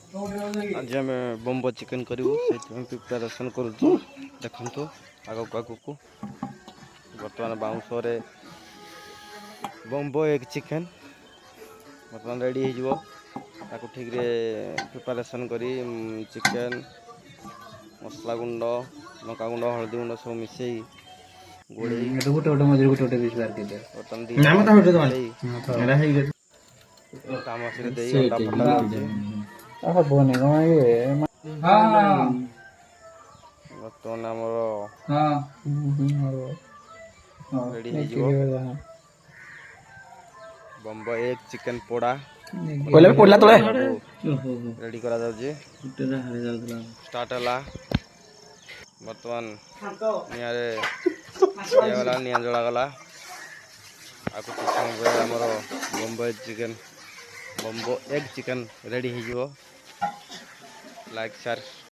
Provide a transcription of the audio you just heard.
आज आम bamboo chicken करूँ से प्रिपेरेसन करूँ देखु आगक आगक बर्तमान बाउंस बम्बो एग चिकेन बर्तमान रेडी हो ठीक प्रिपेरेसन करी चिकेन मसला गुंड लंका गुंड हल्दी गुंड सब मिसई गोड़े बर्तमान तामसी दे अंडा फटा जाऊँगी बर्तमान आमर रेडी हो बम्बो एग चिकेन पोड़ा रेडी करा जाउची स्टार्ट हला बर्तमान निया रे गला निया जला गला आको आमर बम्बो एग चिकेन रेडी हो लाइक शेयर